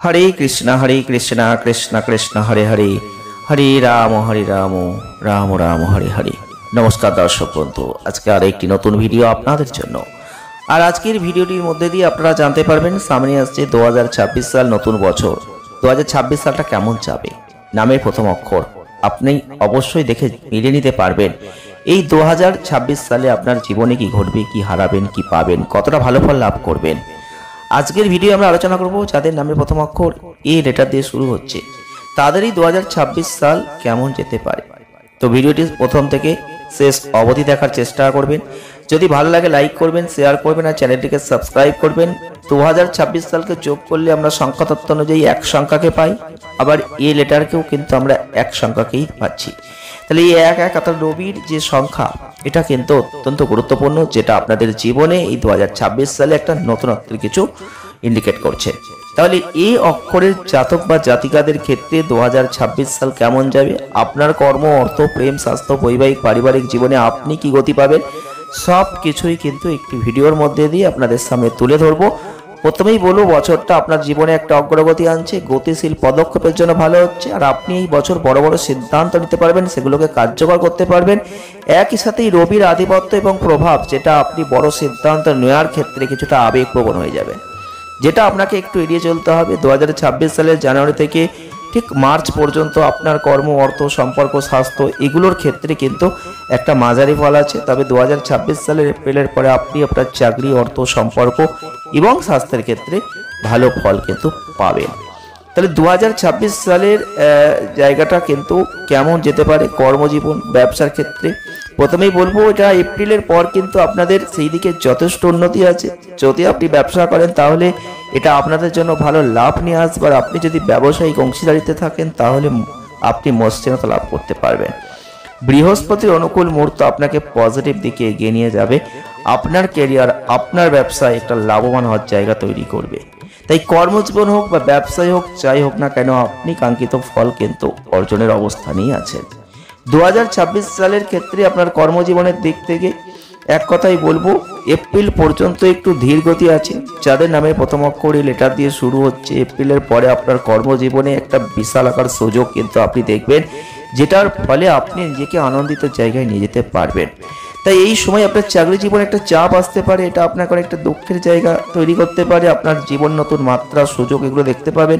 হরে কৃষ্ণ কৃষ্ণ কৃষ্ণ হরে হরে, হরে রাম রাম রাম হরে হরে। নমস্কার দর্শক বন্ধু, আজকে আর একটি নতুন ভিডিও আপনাদের জন্য। আর আজকের ভিডিওটির মধ্যে দিয়ে আপনারা জানতে পারবেন সামনে আসছে 2026 সাল, নতুন বছর। 2026 সালটা কেমন যাবে, নামের প্রথম অক্ষর আপনি অবশ্যই দেখে মিলিয়ে নিতে পারবেন। এই 2026 সালে আপনার জীবনে কি ঘটবে, কি হারাবেন, কি পাবেন, কতটা ভালো ফল লাভ করবেন। আজকের ভিডিও আমরা আলোচনা করব যাদের নামের প্রথম অক্ষর এ লেটার দিয়ে শুরু হচ্ছে, তাদেরই 2026 সাল কেমন যেতে পারে। তো ভিডিওটি প্রথম থেকে শেষ অবধি দেখার চেষ্টা করবেন। যদি ভালো লাগে লাইক করবেন, শেয়ার করবেন আর চ্যানেলটিকে সাবস্ক্রাইব করবেন। 2026 সালকে যোগ করলে আমরা সংখ্যা তত্ত্ব অনুযায়ী এক সংখ্যাকে পাই, আবার এ লেটারকেও কিন্তু আমরা এক সংখ্যাকেই পাচ্ছি। তাহলে এই এক অর্থাৎ রবির যে সংখ্যা, এটা কিন্তু অত্যন্ত গুরুত্বপূর্ণ, যেটা আপনাদের জীবনে এই 2026 সালে একটা নতুনত্বের কিছু ইন্ডিকেট করছে। তাহলে এই অক্ষরের জাতক বা জাতিকাদের ক্ষেত্রে 2026 সাল কেমন যাবে, আপনার কর্ম, অর্থ, প্রেম, স্বাস্থ্য, বৈবাহিক, পারিবারিক জীবনে আপনি কি গতি পাবেন, সব কিছুই কিন্তু একটি ভিডিওর মধ্যে দিয়ে আপনাদের সামনে তুলে ধরবো। প্রথমেই বলবো, বছরটা আপনার জীবনে একটা অগ্রগতি আনছে, গতিশীল পদক্ষেপের জন্য ভালো হচ্ছে। আর আপনি এই বছর বড় বড় সিদ্ধান্ত নিতে পারবেন, সেগুলোকে কার্যকর করতে পারবেন। একই সাথে রবির আধিপত্য এবং প্রভাব, যেটা আপনি বড় সিদ্ধান্ত নেওয়ার ক্ষেত্রে কিছুটা আবেগপ্রবণ হয়ে যাবে, যেটা আপনাকে একটু এড়িয়ে চলতে হবে। 2026 সালের জানুয়ারি থেকে ঠিক মার্চ পর্যন্ত আপনার কর্ম, অর্থ, সম্পর্ক, স্বাস্থ্য এগুলোর ক্ষেত্রে কিন্তু একটা মাঝারি ফল আছে। তবে 2026 সালের এপ্রিলের পরে আপনি আপনার চাকরি, অর্থ, সম্পর্ক এবং স্বাস্থ্যের ক্ষেত্রে ভালো ফল কিন্তু পাবেন। তাহলে 2026 সালের জায়গাটা কিন্তু কেমন যেতে পারে কর্মজীবন, ব্যবসার ক্ষেত্রে। প্রথমেই বলবো, এটা এপ্রিলের পর কিন্তু আপনাদের সেই দিকে যথেষ্ট উন্নতি আছে। যদি আপনি ব্যবসা করেন তাহলে এটা আপনাদের জন্য ভালো লাভ নিয়ে আসবে। আর আপনি যদি ব্যবসায়িক অংশীদারিতে থাকেন তাহলে আপনি মসৃণতা লাভ করতে পারবেন। বৃহস্পতির অনুকূল মুহূর্ত আপনাকে পজিটিভ দিকে এগিয়ে নিয়ে যাবে। আপনার ক্যারিয়ার, আপনার ব্যবসায় একটা লাভবান হওয়ার জায়গা তৈরি করবে। তাই কর্মজীবন হোক বা ব্যবসায় হোক, যাই হোক না কেন, আপনি কাঙ্ক্ষিত ফল কিন্তু অর্জনের অবস্থানেই আছেন। 2026 সালের ক্ষেত্রে আপনার কর্মজীবনের দিক থেকে এক কথাই বলবো, এপ্রিল পর্যন্ত একটু ধীর গতি আছে। যাদের নামে প্রথম অক্ষর এই লেটার দিয়ে শুরু হচ্ছে, এপ্রিলের পরে আপনার কর্মজীবনে একটা বিশাল আকার সুযোগ কিন্তু আপনি দেখবেন, যেটার ফলে আপনি নিজেকে আনন্দিত জায়গায় নিয়ে যেতে পারবেন। তাই এই সময় আপনার চাকরি জীবনে একটা চাপ আসতে পারে, এটা আপনার একটা দুঃখের জায়গা তৈরি করতে পারে। আপনার জীবন নতুন মাত্রা, সুযোগ এগুলো দেখতে পাবেন,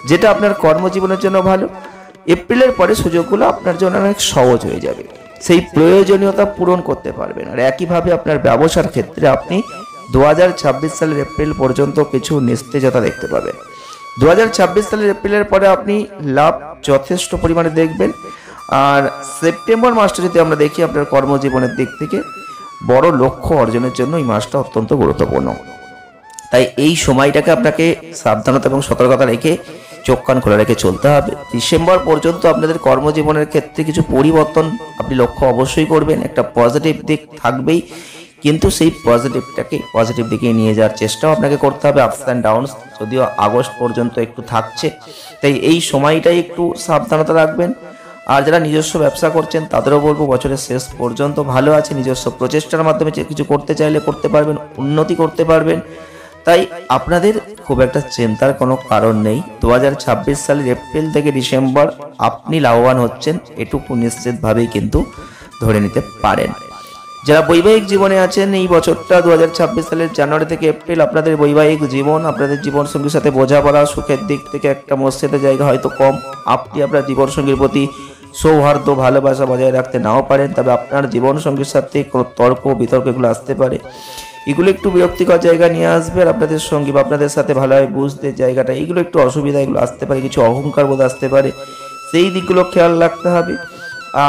যেটা আপনার কর্মজীবনের জন্য ভালো। এপ্রিলের পরে সুযোগগুলো আপনার জন্য অনেক সহজ হয়ে যাবে, সেই প্রয়োজনীয়তা পূরণ করতে পারবেন। আর একইভাবে আপনার ব্যবসার ক্ষেত্রে আপনি 2026 সালের এপ্রিল পর্যন্ত কিছু নিস্তেজতা দেখতে পাবেন। 2026 সালের এপ্রিলের পরে আপনি লাভ যথেষ্ট পরিমাণে দেখবেন। আর সেপ্টেম্বর মাসটা যদি আমরা দেখি, আপনার কর্মজীবনের দিক থেকে বড় লক্ষ্য অর্জনের জন্য এই মাসটা অত্যন্ত গুরুত্বপূর্ণ। তাই এই সময়টাকে আপনাকে সাবধানতা এবং সতর্কতা রেখে চোখ কান খোলা রেখে চলতে হবে। ডিসেম্বর পর্যন্ত আপনাদের কর্মজীবনের ক্ষেত্রে কিছু পরিবর্তন আপনি লক্ষ্য অবশ্যই করবেন। একটা পজিটিভ দিক থাকবেই, কিন্তু সেই পজিটিভ দিকে নিয়ে যাওয়ার চেষ্টাও আপনাকে করতে হবে। আপস অ্যান্ড ডাউনস যদিও আগস্ট পর্যন্ত একটু থাকছে, তাই এই সময়টাই একটু সাবধানতা রাখবেন। আর যারা নিজস্ব ব্যবসা করছেন তাদেরও বলবো, বছরের শেষ পর্যন্ত ভালো আছে। নিজস্ব প্রচেষ্টার মাধ্যমে কিছু করতে চাইলে করতে পারবেন, উন্নতি করতে পারবেন। তাই আপনাদের খুব একটা চিন্তার কোনো কারণ নেই। 2026 সালের এপ্রিল থেকে ডিসেম্বর আপনি লাভবান হচ্ছেন, এটুকু নিশ্চিতভাবেই কিন্তু ধরে নিতে পারেন। যারা বৈবাহিক জীবনে আছেন, এই বছরটা 2026 সালের জানুয়ারি থেকে এপ্রিল আপনাদের বৈবাহিক জীবন, আপনাদের জীবনসঙ্গীর সাথে বোঝাপড়া, সুখের দিক থেকে একটা মসজিদের জায়গা হয়তো কম। আপনি আপনার জীবনসঙ্গীর প্রতি সৌহার্দ্য, ভালোবাসা বজায় রাখতে নাও পারেন, তবে আপনার জীবনসঙ্গীর সাথে কোনো তর্ক বিতর্ক এগুলো আসতে পারে। এগুলো একটু বিরক্তিকর জায়গা নিয়ে আসবে। আর আপনাদের সঙ্গী বা আপনাদের সাথে ভালোভাবে বুঝতে জায়গাটা, এগুলো একটু অসুবিধা এগুলো আসতে পারে, কিছু অহংকার বোধ আসতে পারে, সেই দিকগুলো খেয়াল রাখতে হবে।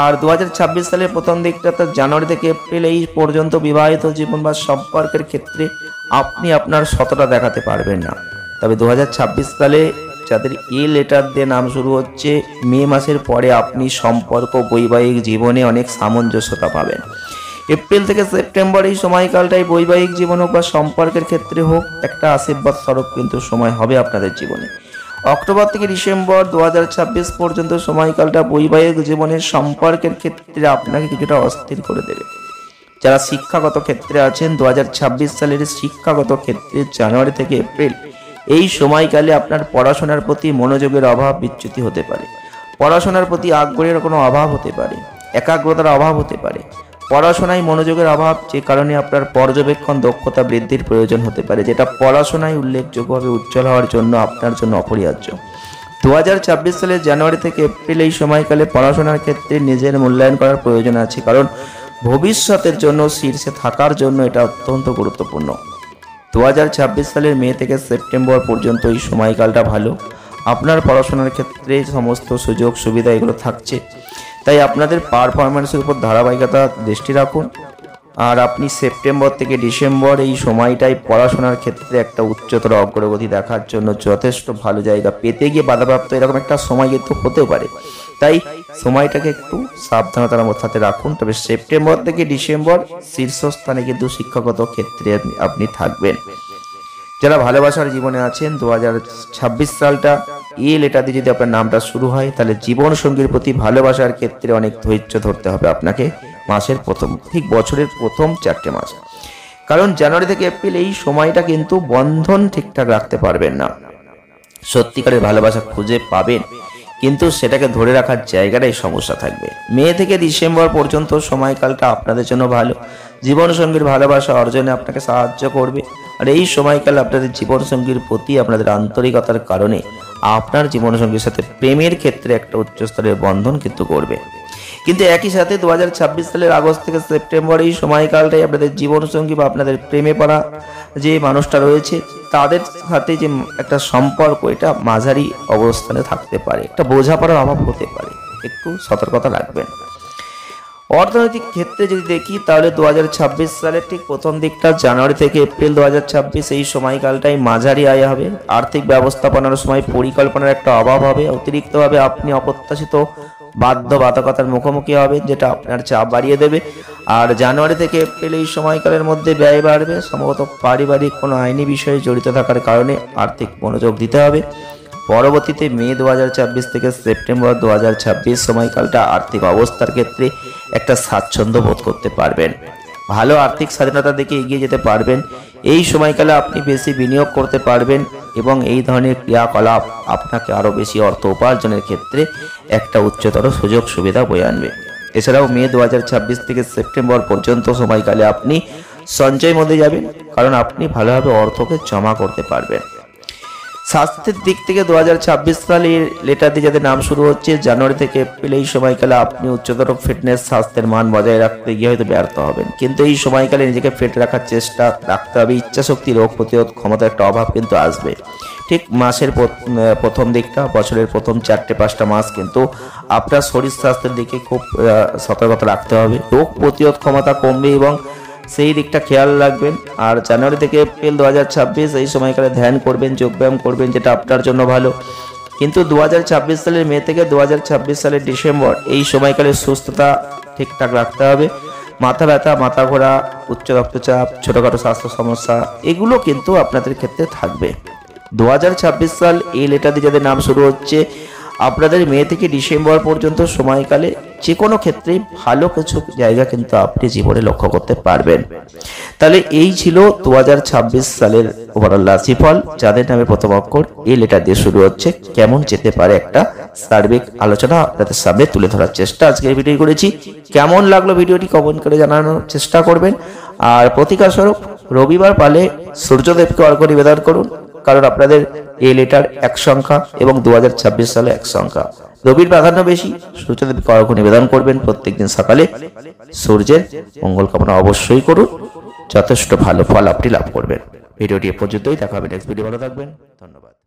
আর 2026 সালের প্রথম দিকটা অর্থাৎ জানুয়ারি থেকে এপ্রিল এই পর্যন্ত বিবাহিত জীবন বা সম্পর্কের ক্ষেত্রে আপনি আপনার সততা দেখাতে পারবেন না। তবে 2026 সালে যাদের এ লেটার দিয়ে নাম শুরু হচ্ছে, মে মাসের পরে আপনি সম্পর্ক, বৈবাহিক জীবনে অনেক সামঞ্জস্যতা পাবেন। এপ্রিল থেকে সেপ্টেম্বর এই সময়কালটাই বৈবাহিক জীবন হোক বা সম্পর্কের ক্ষেত্রে হোক, একটা আশীর্বাদ স্বরূপ কিন্তু সময় হবে আপনাদের জীবনে। অক্টোবর থেকে ডিসেম্বর 2026 পর্যন্ত সময়কালটা বৈবাহিক জীবনের সম্পর্কের ক্ষেত্রে আপনাকে কিছুটা অস্থির করে দেবে। যারা শিক্ষাগত ক্ষেত্রে আছেন, 2026 সালের শিক্ষাগত ক্ষেত্রে জানুয়ারি থেকে এপ্রিল এই সময়কালে আপনার পড়াশোনার প্রতি মনোযোগের অভাব, বিচ্যুতি হতে পারে। পড়াশোনার প্রতি আগ্রহের কোনো অভাব হতে পারে, একাগ্রতার অভাব হতে পারে। পড়াশোনায় মনোযোগের অভাব, যে কারণে আপনার পর্যবেক্ষণ দক্ষতা বৃদ্ধির প্রয়োজন হতে পারে, যেটা পড়াশোনায় উল্লেখযোগ্যভাবে উজ্জ্বল হওয়ার জন্য আপনার জন্য অপরিহার্য। 2026 সালের জানুয়ারি থেকে এপ্রিল এই সময়কালে পড়াশোনার ক্ষেত্রে নিজের মূল্যায়ন করার প্রয়োজন আছে, কারণ ভবিষ্যতের জন্য শীর্ষে থাকার জন্য এটা অত্যন্ত গুরুত্বপূর্ণ। 2026 সালের মে থেকে সেপ্টেম্বর পর্যন্ত এই সময়কালটা ভালো। আপনার পড়াশোনার ক্ষেত্রে সমস্ত সুযোগ সুবিধা এগুলো থাকছে, তাই আপনাদের পারফরমেন্সের উপর ধারাবাহিকতা দৃষ্টি রাখুন। আর আপনি সেপ্টেম্বর থেকে ডিসেম্বর এই সময়টাই পড়াশোনার ক্ষেত্রে একটা উচ্চতর অগ্রগতি দেখার জন্য যথেষ্ট ভালো জায়গা পেতে গিয়ে বাধাপ্রাপ্ত এরকম একটা সময় কিন্তু হতেও পারে, তাই সময়টাকে একটু সাবধানতার সাথে রাখুন। তবে সেপ্টেম্বর থেকে ডিসেম্বর শীর্ষস্থানে কিন্তু শিক্ষাগত ক্ষেত্রে আপনি থাকবেন। যারা ভালোবাসার জীবনে আছেন, 2026 সালটা এই লেটার দিয়ে যদি আপনার নামটা শুরু হয়, তাহলে জীবন সঙ্গীর প্রতি ভালোবাসার ক্ষেত্রে অনেক ধৈর্য ধরতে হবে আপনাকে মাসের প্রথম, ঠিক বছরের প্রথম 4টে মাস। কারণ জানুয়ারি থেকে এপ্রিল এই সময়টা কিন্তু বন্ধন ঠিকঠাক রাখতে পারবেন না। সত্যিকারের ভালোবাসা খুঁজে পাবেন, কিন্তু সেটাকে ধরে রাখার জায়গাটাই সমস্যা থাকবে। মে থেকে ডিসেম্বর পর্যন্ত সময়কালটা আপনাদের জন্য ভালো। জীবনসঙ্গীর ভালোবাসা অর্জনে আপনাকে সাহায্য করবে। আর এই সময়কালে আপনাদের জীবনসঙ্গীর প্রতি আপনাদের আন্তরিকতার কারণে আপনার জীবনসঙ্গীর সাথে প্রেমের ক্ষেত্রে একটা উচ্চস্তরের বন্ধন কিন্তু করবে। কিন্তু একই সাথে 2026 সালের আগস্ট থেকে সেপ্টেম্বর এই সময়কালটাই আপনাদের জীবনসঙ্গী বা আপনাদের প্রেমে পড়া যে মানুষটা রয়েছে তাদের সাথে যে একটা সম্পর্ক, এটা মাঝারি অবস্থানে থাকতে পারে, একটা বোঝাপড়ার অভাব হতে পারে, একটু সতর্কতা রাখবেন। অর্থনৈতিক ক্ষেত্রে যদি দেখি, তাহলে 2026 সালের ঠিক প্রথম দিকটা জানুয়ারি থেকে এপ্রিল 2026 এই সময়কালটাই মাঝারি আয় হবে। আর্থিক ব্যবস্থাপনার সময় পরিকল্পনার একটা অভাব হবে। অতিরিক্তভাবে আপনি অপ্রত্যাশিত বাধ্যবাধকতার মুখোমুখি হবেন, যেটা আপনার চাপ বাড়িয়ে দেবে। আর জানুয়ারি থেকে এপ্রিল এই সময়কালের মধ্যে ব্যয় বাড়বে। সম্ভবত পারিবারিক কোনো আইনি বিষয়ে জড়িত থাকার কারণে আর্থিক মনোযোগ দিতে হবে। পরবর্তীতে মে 2026 থেকে সেপ্টেম্বর 2026 সময়কালটা আর্থিক অবস্থার ক্ষেত্রে একটা স্বাচ্ছন্দ্য বোধ করতে পারবেন, ভালো আর্থিক স্বাধীনতার দিকে এগিয়ে যেতে পারবেন। এই সময়কালে আপনি বেশি বিনিয়োগ করতে পারবেন এবং এই ধরনের ক্রিয়াকলাপ আপনাকে আরও বেশি অর্থ উপার্জনের ক্ষেত্রে একটা উচ্চতর সুযোগ সুবিধা বয়ে আনবে। এছাড়াও মে 2026 থেকে সেপ্টেম্বর পর্যন্ত সময়কালে আপনি সঞ্চয়ের মধ্যে যাবেন, কারণ আপনি ভালোভাবে অর্থকে জমা করতে পারবেন। স্বাস্থ্যের দিক থেকে 2026 সালের লেটার দিয়ে যাদের নাম শুরু হচ্ছে জানুয়ারি থেকে এপ্রিল এই সময়কালে আপনি উচ্চতর ফিটনেস, স্বাস্থ্যের মান বজায় রাখতে গিয়ে হয়তো ব্যর্থ হবেন, কিন্তু এই সময়কালে নিজেকে ফিট রাখার চেষ্টা রাখতে হবে। ইচ্ছাশক্তি, রোগ প্রতিরোধ ক্ষমতার একটা অভাব কিন্তু আসবে। ঠিক মাসের প্রথম দিকটা, বছরের প্রথম 4-5টা মাস কিন্তু আপনার শরীর স্বাস্থ্যের দিকে খুব সতর্কতা রাখতে হবে। রোগ প্রতিরোধ ক্ষমতা কমবে এবং সেই দিকটা খেয়াল রাখবেন। আর জানুয়ারি থেকে এপ্রিল 2026 এই সময়কালে ধ্যান করবেন, যোগব্যায়াম করবেন, যেটা আপনার জন্য ভালো। কিন্তু 2026 সালের মে থেকে 2026 সালের ডিসেম্বর এই সময়কালে সুস্থতা ঠিকঠাক রাখতে হবে। মাথা ব্যথা, মাথা ঘোরা, উচ্চ রক্তচাপ, ছোটখাটো স্বাস্থ্য সমস্যা এগুলো কিন্তু আপনাদের ক্ষেত্রে থাকবে। 2026 সাল এই লেটার দিয়ে যাদের নাম শুরু হচ্ছে, আপনাদের মে থেকে ডিসেম্বর পর্যন্ত সময়কালে যে কোনো ক্ষেত্রে ভালো কিছু জায়গা কিন্তু আপনি জীবনে লক্ষ্য করতে পারবেন। তাহলে এই ছিল 2026 সালের ওভারঅল রাশিফল। যাদের নামে প্রথম অক্ষর এই লেটার দিয়ে শুরু হচ্ছে, কেমন যেতে পারে একটা সার্বিক আলোচনা আপনাদের সামনে তুলে ধরার চেষ্টা আজকের ভিডিও করেছি। কেমন লাগলো ভিডিওটি কমেন্ট করে জানানোর চেষ্টা করবেন। আর প্রতিকার স্বরূপ রবিবার পালে সূর্যদেবকে অর্ঘ্য নিবেদন করুন, কারণ আপনাদের এই লেটার 1 সংখ্যা এবং 2026 সালে 1 সংখ্যা। রবির প্রাধান্য বেশি, সূর্যদেবকে অর্ঘ্য নিবেদন করবেন প্রত্যেকদিন সকালে। সূর্যের মঙ্গল কামনা অবশ্যই করুন, যথেষ্ট ভালো ফল আপনি লাভ করবেন। ভিডিওটি এ পর্যন্তই, দেখা হবে নেক্সট ভিডিও। ভালো থাকবেন, ধন্যবাদ।